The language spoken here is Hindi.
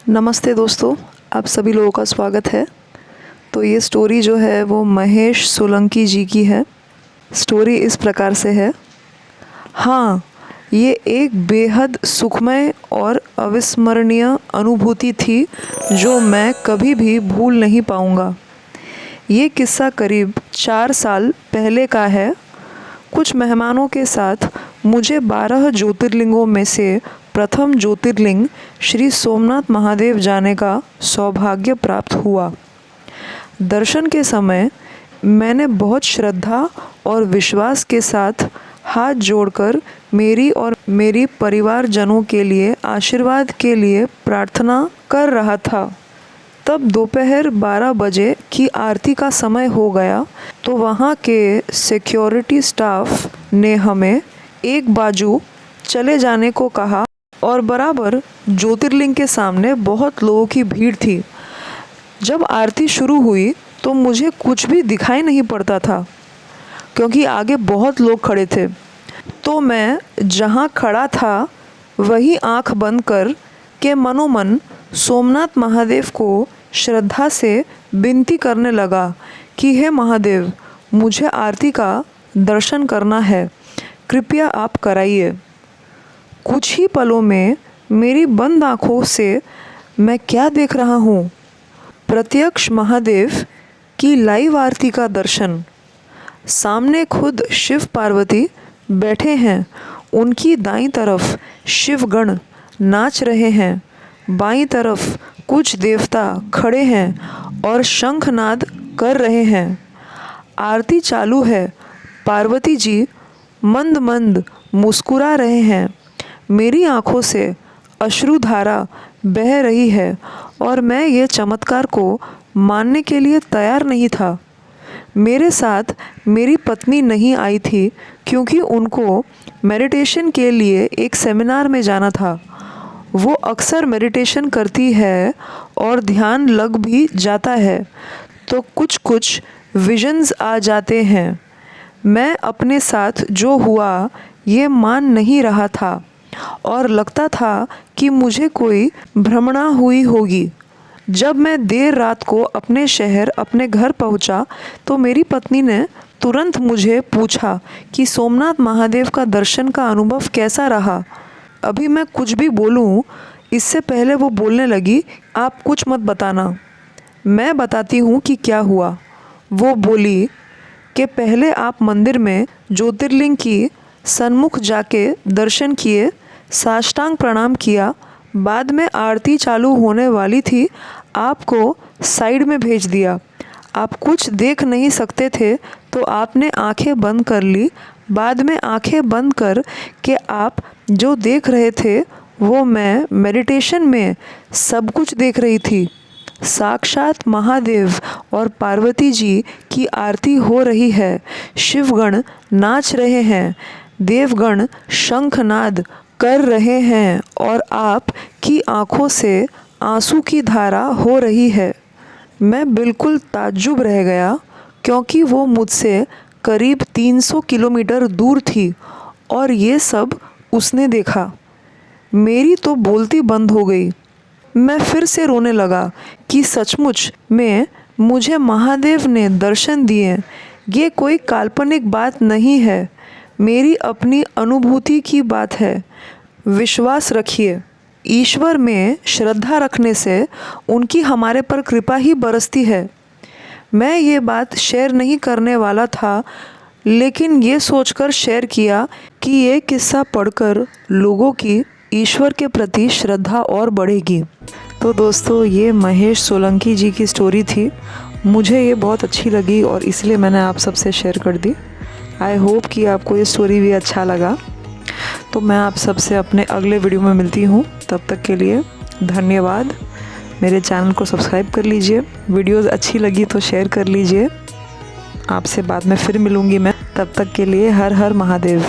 नमस्ते दोस्तों, आप सभी लोगों का स्वागत है। तो ये स्टोरी जो है वो महेश सोलंकी जी की है। स्टोरी इस प्रकार से है। हाँ, ये एक बेहद सुखमय और अविस्मरणीय अनुभूति थी जो मैं कभी भी भूल नहीं पाऊँगा। ये किस्सा करीब 4 साल पहले का है। कुछ मेहमानों के साथ मुझे 12 ज्योतिर्लिंगों में से प्रथम ज्योतिर्लिंग श्री सोमनाथ महादेव जाने का सौभाग्य प्राप्त हुआ। दर्शन के समय मैंने बहुत श्रद्धा और विश्वास के साथ हाथ जोड़कर मेरी और मेरी परिवारजनों के लिए आशीर्वाद के लिए प्रार्थना कर रहा था। तब दोपहर 12 बजे की आरती का समय हो गया तो वहाँ के सिक्योरिटी स्टाफ ने हमें एक बाजू चले जाने को कहा और बराबर ज्योतिर्लिंग के सामने बहुत लोगों की भीड़ थी। जब आरती शुरू हुई तो मुझे कुछ भी दिखाई नहीं पड़ता था क्योंकि आगे बहुत लोग खड़े थे। तो मैं जहाँ खड़ा था वही आंख बंद कर के मनोमन सोमनाथ महादेव को श्रद्धा से विनती करने लगा कि हे महादेव, मुझे आरती का दर्शन करना है, कृपया आप कराइए। कुछ ही पलों में मेरी बंद आँखों से मैं क्या देख रहा हूँ? प्रत्यक्ष महादेव की लाइव आरती का दर्शन। सामने खुद शिव पार्वती बैठे हैं, उनकी दाईं तरफ शिवगण नाच रहे हैं, बाईं तरफ कुछ देवता खड़े हैं और शंखनाद कर रहे हैं। आरती चालू है। पार्वती जी मंद मंद मुस्कुरा रहे हैं। मेरी आंखों से अश्रुधारा बह रही है और मैं ये चमत्कार को मानने के लिए तैयार नहीं था। मेरे साथ मेरी पत्नी नहीं आई थी क्योंकि उनको मेडिटेशन के लिए एक सेमिनार में जाना था। वो अक्सर मेडिटेशन करती है और ध्यान लग भी जाता है तो कुछ कुछ विजन्स आ जाते हैं। मैं अपने साथ जो हुआ ये मान नहीं रहा था और लगता था कि मुझे कोई भ्रमणा हुई होगी। जब मैं देर रात को अपने शहर अपने घर पहुंचा तो मेरी पत्नी ने तुरंत मुझे पूछा कि सोमनाथ महादेव का दर्शन का अनुभव कैसा रहा। अभी मैं कुछ भी बोलूं इससे पहले वो बोलने लगी, आप कुछ मत बताना, मैं बताती हूँ कि क्या हुआ। वो बोली कि पहले आप मंदिर में ज्योतिर्लिंग की सन्मुख जाके दर्शन किए, साष्टांग प्रणाम किया, बाद में आरती चालू होने वाली थी, आपको साइड में भेज दिया। आप कुछ देख नहीं सकते थे तो आपने आंखें बंद कर ली। बाद में आंखें बंद कर के आप जो देख रहे थे वो मैं मेडिटेशन में सब कुछ देख रही थी। साक्षात महादेव और पार्वती जी की आरती हो रही है, शिवगण नाच रहे हैं, देवगण शंखनाद कर रहे हैं और आप की आंखों से आंसू की धारा हो रही है। मैं बिल्कुल ताज्जुब रह गया क्योंकि वो मुझसे करीब 300 किलोमीटर दूर थी और ये सब उसने देखा। मेरी तो बोलती बंद हो गई। मैं फिर से रोने लगा कि सचमुच में मुझे महादेव ने दर्शन दिए। ये कोई काल्पनिक बात नहीं है, मेरी अपनी अनुभूति की बात है। विश्वास रखिए, ईश्वर में श्रद्धा रखने से उनकी हमारे पर कृपा ही बरसती है। मैं ये बात शेयर नहीं करने वाला था लेकिन ये सोचकर शेयर किया कि ये किस्सा पढ़कर लोगों की ईश्वर के प्रति श्रद्धा और बढ़ेगी। तो दोस्तों, ये महेश सोलंकी जी की स्टोरी थी। मुझे ये बहुत अच्छी लगी और इसलिए मैंने आप सबसे शेयर कर दी। आई होप कि आपको ये स्टोरी भी अच्छा लगा। तो मैं आप सबसे अपने अगले वीडियो में मिलती हूँ। तब तक के लिए धन्यवाद। मेरे चैनल को सब्सक्राइब कर लीजिए। वीडियोज़ अच्छी लगी तो शेयर कर लीजिए। आपसे बाद में फिर मिलूँगी मैं। तब तक के लिए हर हर महादेव।